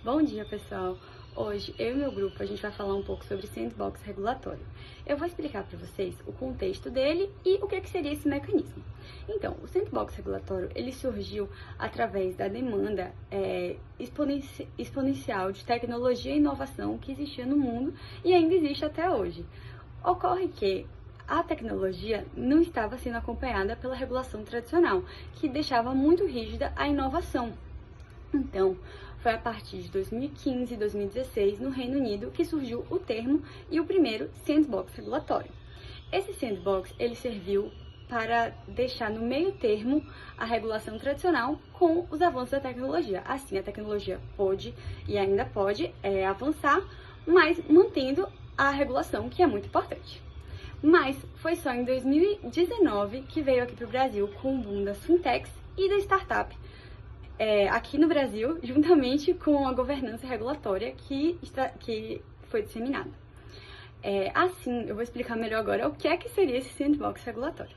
Bom dia, pessoal! Hoje, eu e meu grupo, a gente vai falar um pouco sobre sandbox regulatório. Eu vou explicar para vocês o contexto dele e o que seria esse mecanismo. Então, o sandbox regulatório, ele surgiu através da demanda exponencial de tecnologia e inovação que existia no mundo e ainda existe até hoje. Ocorre que a tecnologia não estava sendo acompanhada pela regulação tradicional, que deixava muito rígida a inovação. Então, foi a partir de 2015 e 2016, no Reino Unido, que surgiu o termo e o primeiro sandbox regulatório. Esse sandbox, ele serviu para deixar no meio termo a regulação tradicional com os avanços da tecnologia. Assim, a tecnologia pôde e ainda pode avançar, mas mantendo a regulação, que é muito importante. Mas foi só em 2019 que veio aqui para o Brasil com o boom das fintechs e da startup, aqui no Brasil, juntamente com a governança regulatória que foi disseminada. Assim, eu vou explicar melhor agora o que seria esse sandbox regulatório.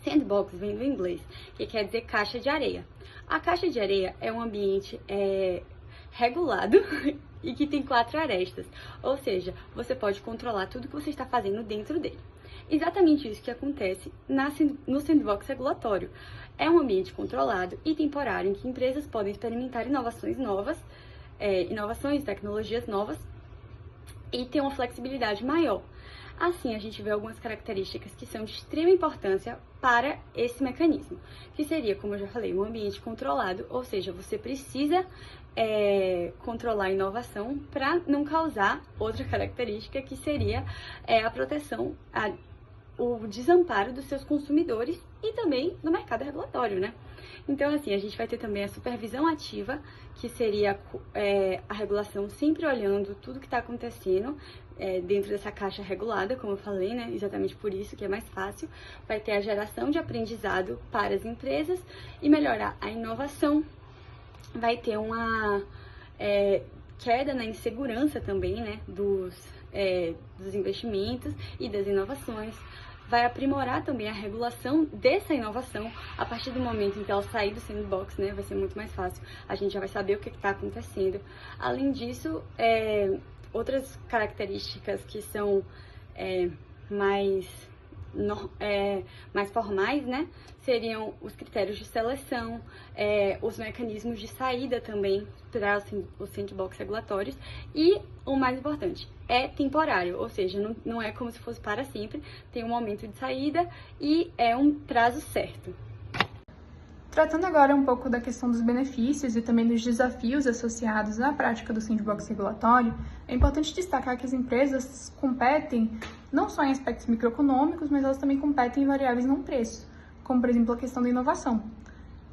Sandbox vem do inglês, que quer dizer caixa de areia. A caixa de areia é um ambiente regulado e que tem 4 arestas, ou seja, você pode controlar tudo que você está fazendo dentro dele. Exatamente isso que acontece no sandbox regulatório. É um ambiente controlado e temporário em que empresas podem experimentar inovações novas, tecnologias novas e ter uma flexibilidade maior. Assim, a gente vê algumas características que são de extrema importância para esse mecanismo, que seria, como eu já falei, um ambiente controlado, ou seja, você precisa controlar a inovação para não causar outra característica que seria a proteção, o desamparo dos seus consumidores e também do mercado regulatório, né? Então, assim, a gente vai ter também a supervisão ativa, que seria a regulação sempre olhando tudo que está acontecendo dentro dessa caixa regulada, como eu falei, né? Exatamente por isso que é mais fácil. Vai ter a geração de aprendizado para as empresas e melhorar a inovação. Vai ter uma queda na insegurança também, né? Dos investimentos e das inovações. Vai aprimorar também a regulação dessa inovação a partir do momento em que ela sair do sandbox, né? Vai ser muito mais fácil, a gente já vai saber o que está acontecendo. Além disso, outras características que são mais formais, né? Seriam os critérios de seleção, os mecanismos de saída também para os sandbox regulatórios e, o mais importante, é temporário, ou seja, não é como se fosse para sempre, tem um momento de saída e é um prazo certo. Tratando agora um pouco da questão dos benefícios e também dos desafios associados à prática do sandbox regulatório, é importante destacar que as empresas competem não só em aspectos microeconômicos, mas elas também competem em variáveis não preço, como por exemplo a questão da inovação.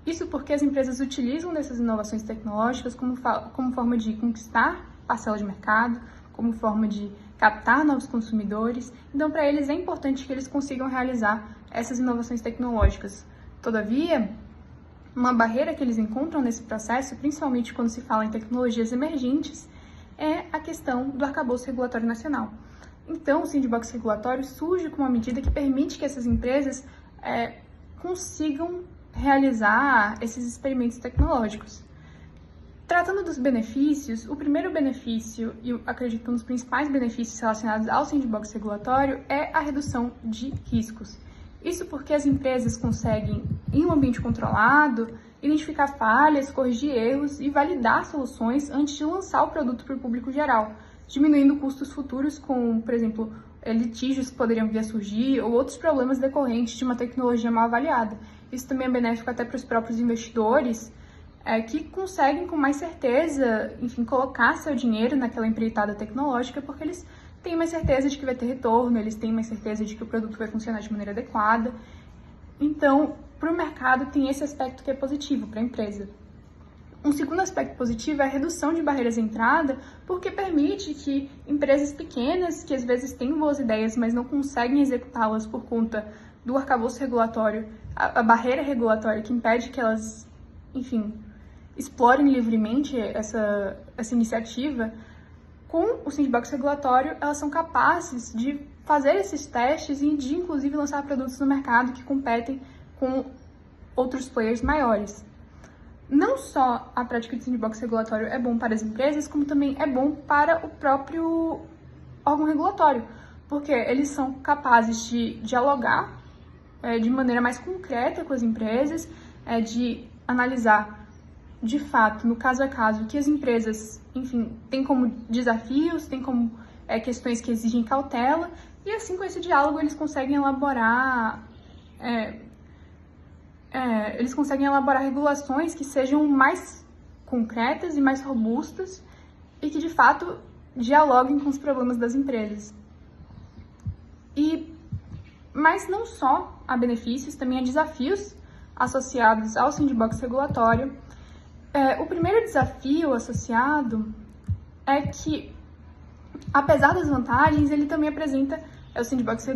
Isso porque as empresas utilizam dessas inovações tecnológicas como forma de conquistar parcela de mercado, como forma de captar novos consumidores. Então, para eles é importante que eles consigam realizar essas inovações tecnológicas. Todavia, uma barreira que eles encontram nesse processo, principalmente quando se fala em tecnologias emergentes, é a questão do arcabouço regulatório nacional. Então, o sandbox regulatório surge como uma medida que permite que essas empresas consigam realizar esses experimentos tecnológicos. Tratando dos benefícios, o primeiro benefício, e eu acredito um dos principais benefícios relacionados ao sandbox regulatório, é a redução de riscos. Isso porque as empresas conseguem, em um ambiente controlado, identificar falhas, corrigir erros e validar soluções antes de lançar o produto para o público geral, diminuindo custos futuros com, por exemplo, litígios que poderiam vir a surgir ou outros problemas decorrentes de uma tecnologia mal avaliada. Isso também é benéfico até para os próprios investidores, que conseguem com mais certeza, enfim, colocar seu dinheiro naquela empreitada tecnológica, porque eles têm mais certeza de que vai ter retorno, eles têm mais certeza de que o produto vai funcionar de maneira adequada. Então, para o mercado tem esse aspecto que é positivo para a empresa. Um segundo aspecto positivo é a redução de barreiras de entrada, porque permite que empresas pequenas, que às vezes têm boas ideias, mas não conseguem executá-las por conta do arcabouço regulatório, a barreira regulatória que impede que elas, enfim, explorem livremente essa iniciativa, com o sandbox regulatório, elas são capazes de fazer esses testes e de, inclusive, lançar produtos no mercado que competem com outros players maiores. não só a prática de sandbox regulatório é bom para as empresas, como também é bom para o próprio órgão regulatório, porque eles são capazes de dialogar de maneira mais concreta com as empresas, de analisar de fato, no caso a caso, que as empresas, enfim, têm como desafios, têm como questões que exigem cautela, e assim com esse diálogo eles conseguem elaborar regulações que sejam mais concretas e mais robustas e que de fato dialoguem com os problemas das empresas. Mas não só há benefícios, também há desafios associados ao sandbox regulatório. O primeiro desafio associado é que, apesar das vantagens, ele também apresenta, o sandbox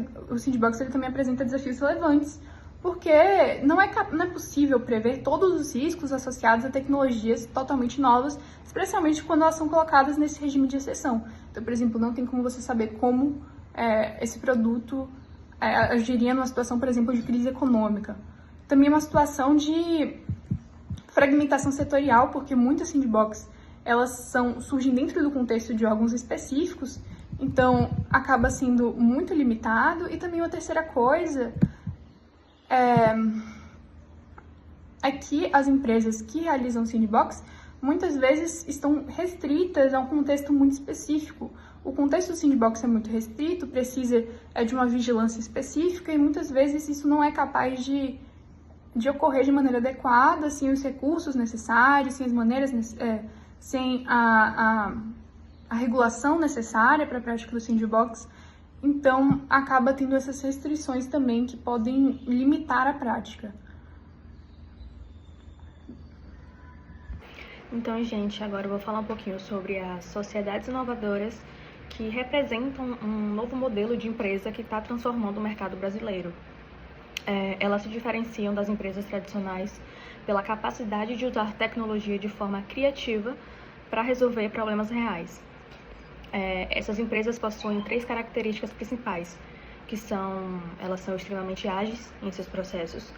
ele também apresenta desafios relevantes, porque não é possível prever todos os riscos associados a tecnologias totalmente novas, especialmente quando elas são colocadas nesse regime de exceção. Então, por exemplo, não tem como você saber como esse produto agiria numa situação, por exemplo, de crise econômica. Também é uma situação de fragmentação setorial, porque muitas sandbox elas surgem dentro do contexto de órgãos específicos, então acaba sendo muito limitado. E também uma terceira coisa é que as empresas que realizam sandbox muitas vezes estão restritas a um contexto muito específico. O contexto do sandbox é muito restrito, precisa de uma vigilância específica e muitas vezes isso não é capaz de ocorrer de maneira adequada, sem os recursos necessários, sem as maneiras, sem a regulação necessária para a prática do sandbox. Então, acaba tendo essas restrições também que podem limitar a prática. Então, gente, agora eu vou falar um pouquinho sobre as sociedades inovadoras que representam um novo modelo de empresa que está transformando o mercado brasileiro. Elas se diferenciam das empresas tradicionais pela capacidade de usar tecnologia de forma criativa para resolver problemas reais. Essas empresas possuem 3 características principais, que elas são extremamente ágeis em seus processos,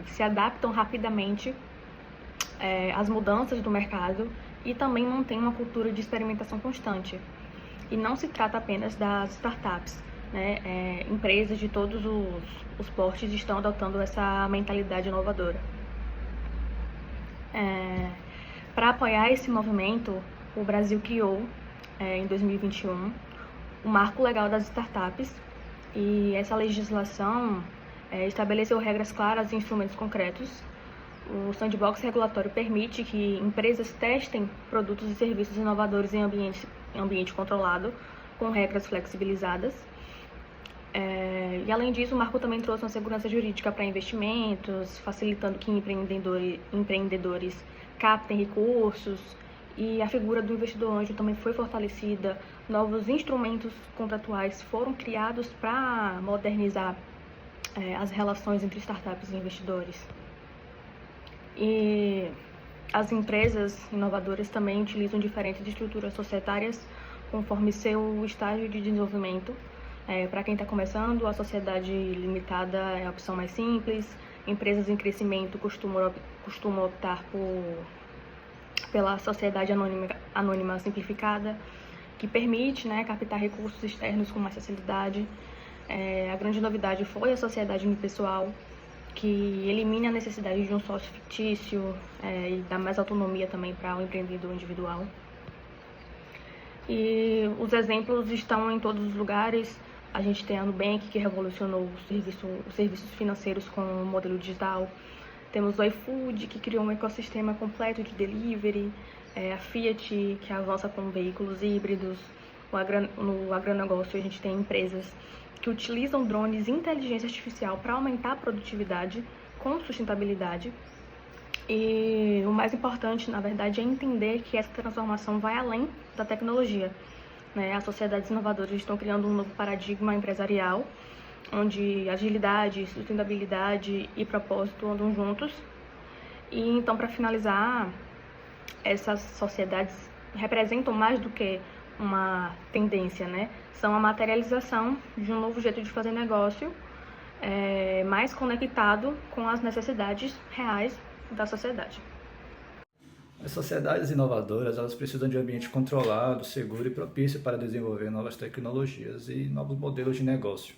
se adaptam rapidamente às mudanças do mercado e também mantêm uma cultura de experimentação constante. E não se trata apenas das startups, né? Empresas de todos os portes estão adotando essa mentalidade inovadora. Para apoiar esse movimento, o Brasil criou, em 2021, o Marco Legal das Startups, e essa legislação estabeleceu regras claras e instrumentos concretos. O sandbox regulatório permite que empresas testem produtos e serviços inovadores em ambiente controlado, com regras flexibilizadas. E além disso, o marco também trouxe uma segurança jurídica para investimentos, facilitando que empreendedores captem recursos, e a figura do investidor anjo também foi fortalecida. Novos instrumentos contratuais foram criados para modernizar as relações entre startups e investidores. E as empresas inovadoras também utilizam diferentes estruturas societárias conforme seu estágio de desenvolvimento. Para quem está começando, a sociedade limitada é a opção mais simples. Empresas em crescimento costumam optar pela sociedade anônima simplificada, que permite, captar recursos externos com mais facilidade. A grande novidade foi a sociedade unipessoal, que elimina a necessidade de um sócio fictício e dá mais autonomia também para o empreendedor individual. E os exemplos estão em todos os lugares. A gente tem a Nubank, que revolucionou os serviços financeiros com o modelo digital. Temos o iFood, que criou um ecossistema completo de delivery. A Fiat, que avança com veículos híbridos. No agronegócio, a gente tem empresas que utilizam drones e inteligência artificial para aumentar a produtividade com sustentabilidade. E o mais importante, na verdade, é entender que essa transformação vai além da tecnologia. As sociedades inovadoras estão criando um novo paradigma empresarial, onde agilidade, sustentabilidade e propósito andam juntos. E então, para finalizar, essas sociedades representam mais do que uma tendência, São a materialização de um novo jeito de fazer negócio, mais conectado com as necessidades reais da sociedade. As sociedades inovadoras, elas precisam de um ambiente controlado, seguro e propício para desenvolver novas tecnologias e novos modelos de negócio.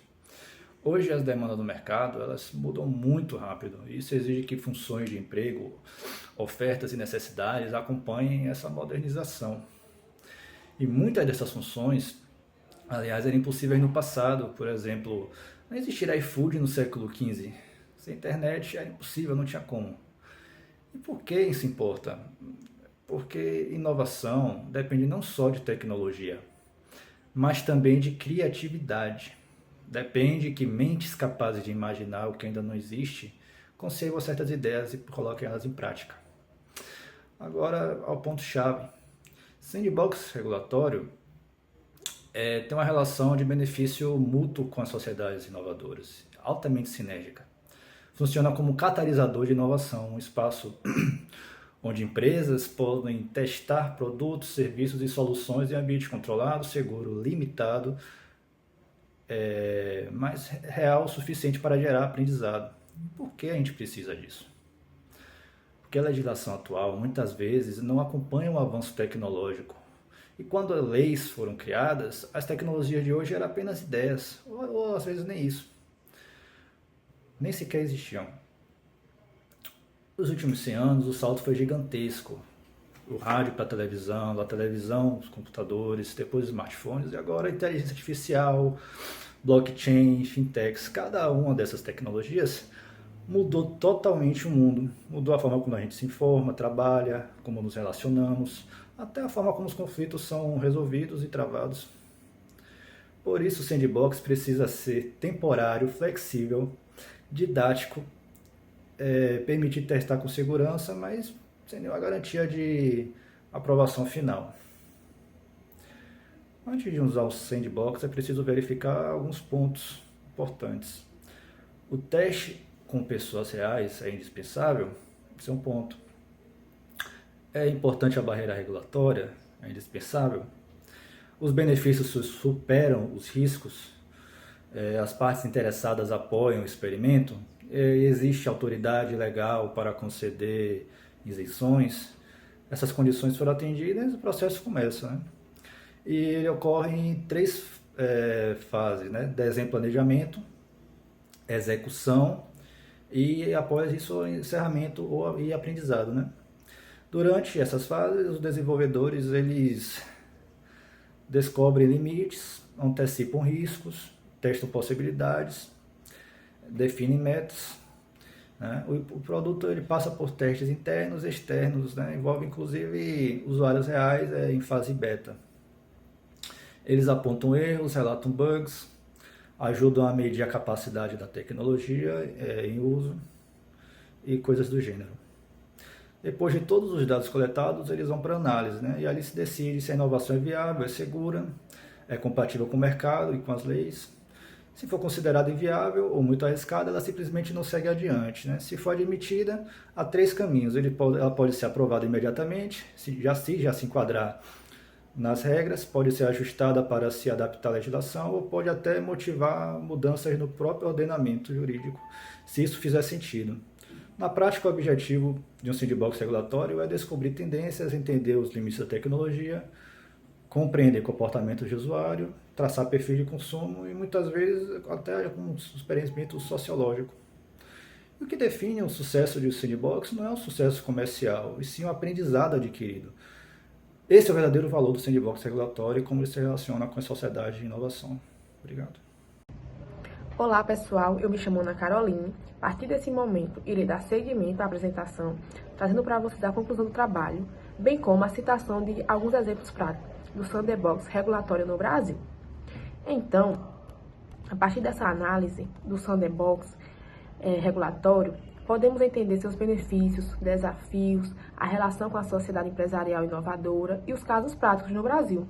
Hoje as demandas do mercado, elas mudam muito rápido. Isso exige que funções de emprego, ofertas e necessidades acompanhem essa modernização. E muitas dessas funções, aliás, eram impossíveis no passado. Por exemplo, não existia iFood no século XV. Sem internet era impossível, não tinha como. E por que isso importa? Porque inovação depende não só de tecnologia, mas também de criatividade. Depende que mentes capazes de imaginar o que ainda não existe concebam certas ideias e coloquem elas em prática. Agora, ao ponto-chave. Sandbox regulatório tem uma relação de benefício mútuo com as sociedades inovadoras, altamente sinérgica. Funciona como catalisador de inovação, um espaço onde empresas podem testar produtos, serviços e soluções em ambiente controlado, seguro, limitado, mas real o suficiente para gerar aprendizado. Por que a gente precisa disso? Porque a legislação atual, muitas vezes, não acompanha o avanço tecnológico. E quando as leis foram criadas, as tecnologias de hoje eram apenas ideias, ou às vezes nem isso. Nem sequer existiam. Nos últimos 100 anos, o salto foi gigantesco. O rádio para a televisão, da televisão, os computadores, depois os smartphones, e agora a inteligência artificial, blockchain, fintechs. Cada uma dessas tecnologias mudou totalmente o mundo. Mudou a forma como a gente se informa, trabalha, como nos relacionamos, até a forma como os conflitos são resolvidos e travados. Por isso o sandbox precisa ser temporário, flexível, didático, permitir testar com segurança, mas sem nenhuma garantia de aprovação final. Antes de usar o sandbox, é preciso verificar alguns pontos importantes. O teste com pessoas reais é indispensável? Esse é um ponto. É importante a barreira regulatória? É indispensável? Os benefícios superam os riscos? As partes interessadas apoiam o experimento? Existe autoridade legal para conceder isenções? Essas condições foram atendidas e o processo começa, né? E ele ocorre em 3 fases, né? Desenho, planejamento, execução e após isso o encerramento e aprendizado, né? Durante essas fases, os desenvolvedores eles descobrem limites, antecipam riscos, testam possibilidades, definem metas, né? O produto ele passa por testes internos e externos, né? Envolve inclusive usuários reais em fase beta. Eles apontam erros, relatam bugs, ajudam a medir a capacidade da tecnologia em uso e coisas do gênero. Depois de todos os dados coletados, eles vão para análise, né? E ali se decide se a inovação é viável, é segura, é compatível com o mercado e com as leis. Se for considerada inviável ou muito arriscada, ela simplesmente não segue adiante, né? Se for admitida, há 3 caminhos. Ela pode ser aprovada imediatamente, se já se enquadrar nas regras, pode ser ajustada para se adaptar à legislação ou pode até motivar mudanças no próprio ordenamento jurídico, se isso fizer sentido. Na prática, o objetivo de um sandbox regulatório é descobrir tendências, entender os limites da tecnologia, compreender comportamentos de usuário, traçar perfil de consumo e muitas vezes até com um experimento sociológico. E o que define o sucesso de um sandbox não é um sucesso comercial, e sim um aprendizado adquirido. Esse é o verdadeiro valor do sandbox regulatório e como ele se relaciona com a sociedade de inovação. Obrigado. Olá pessoal, eu me chamo Ana Caroline. A partir desse momento, irei dar seguimento à apresentação, trazendo para vocês a conclusão do trabalho, bem como a citação de alguns exemplos práticos do sandbox regulatório no Brasil. Então, a partir dessa análise do sandbox regulatório, podemos entender seus benefícios, desafios, a relação com a sociedade empresarial inovadora e os casos práticos no Brasil.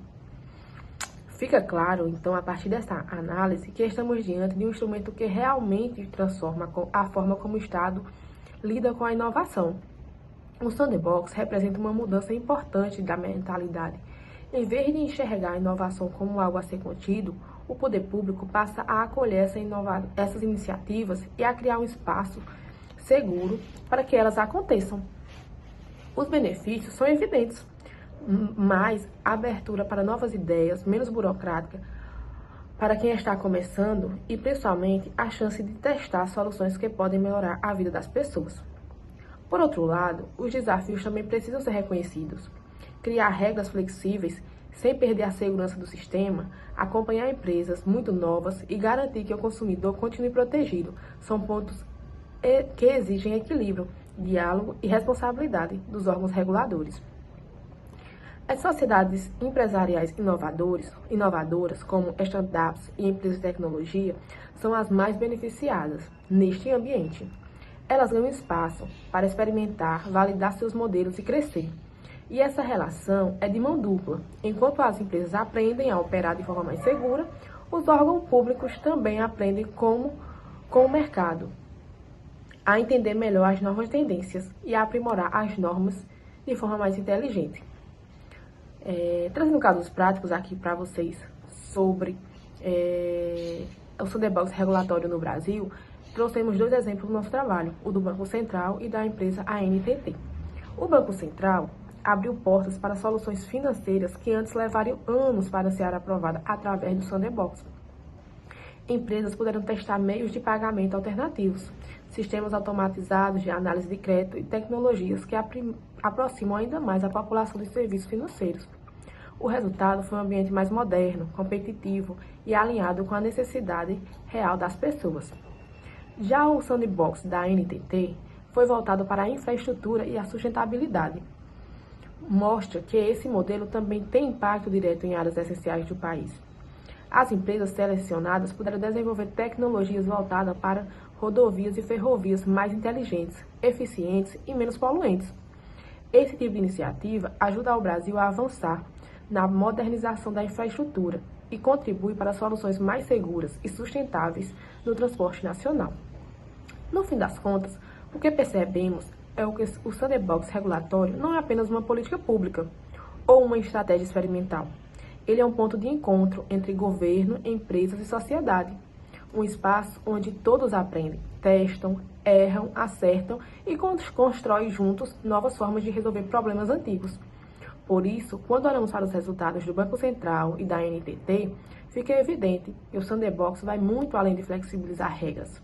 Fica claro, então, a partir dessa análise, que estamos diante de um instrumento que realmente transforma a forma como o Estado lida com a inovação. O sandbox representa uma mudança importante da mentalidade. Em vez de enxergar a inovação como algo a ser contido, o poder público passa a acolher essas iniciativas e a criar um espaço seguro para que elas aconteçam. Os benefícios são evidentes, mais abertura para novas ideias, menos burocrática para quem está começando e, principalmente, a chance de testar soluções que podem melhorar a vida das pessoas. Por outro lado, os desafios também precisam ser reconhecidos. Criar regras flexíveis sem perder a segurança do sistema, acompanhar empresas muito novas e garantir que o consumidor continue protegido são pontos que exigem equilíbrio, diálogo e responsabilidade dos órgãos reguladores. As sociedades empresariais inovadoras, como startups e empresas de tecnologia, são as mais beneficiadas neste ambiente. Elas ganham espaço para experimentar, validar seus modelos e crescer. E essa relação é de mão dupla. Enquanto as empresas aprendem a operar de forma mais segura, os órgãos públicos também aprendem com o mercado a entender melhor as novas tendências e a aprimorar as normas de forma mais inteligente. Trazendo casos práticos aqui para vocês sobre o sandbox regulatório no Brasil, trouxemos 2 exemplos do nosso trabalho, o do Banco Central e da empresa ANTT. O Banco Central abriu portas para soluções financeiras que antes levariam anos para ser aprovada através do sandbox. Empresas puderam testar meios de pagamento alternativos, sistemas automatizados de análise de crédito e tecnologias que aproximam ainda mais a população dos serviços financeiros. O resultado foi um ambiente mais moderno, competitivo e alinhado com a necessidade real das pessoas. Já o sandbox da ANTT foi voltado para a infraestrutura e a sustentabilidade. Mostra que esse modelo também tem impacto direto em áreas essenciais do país. As empresas selecionadas puderam desenvolver tecnologias voltadas para rodovias e ferrovias mais inteligentes, eficientes e menos poluentes. Esse tipo de iniciativa ajuda o Brasil a avançar na modernização da infraestrutura e contribui para soluções mais seguras e sustentáveis no transporte nacional. No fim das contas, o que percebemos é que o sandbox regulatório não é apenas uma política pública ou uma estratégia experimental. Ele é um ponto de encontro entre governo, empresas e sociedade. Um espaço onde todos aprendem, testam, erram, acertam e constroem juntos novas formas de resolver problemas antigos. Por isso, quando olhamos para os resultados do Banco Central e da ANTT, fica evidente que o sandbox vai muito além de flexibilizar regras.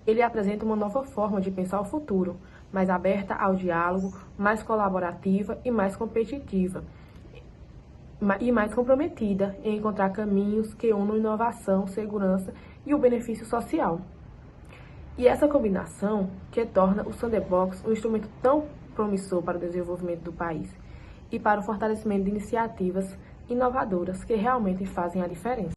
Ele apresenta uma nova forma de pensar o futuro, mais aberta ao diálogo, mais colaborativa e mais competitiva, e mais comprometida em encontrar caminhos que unam inovação, segurança e o benefício social. E essa combinação que torna o sandbox um instrumento tão promissor para o desenvolvimento do país e para o fortalecimento de iniciativas inovadoras que realmente fazem a diferença.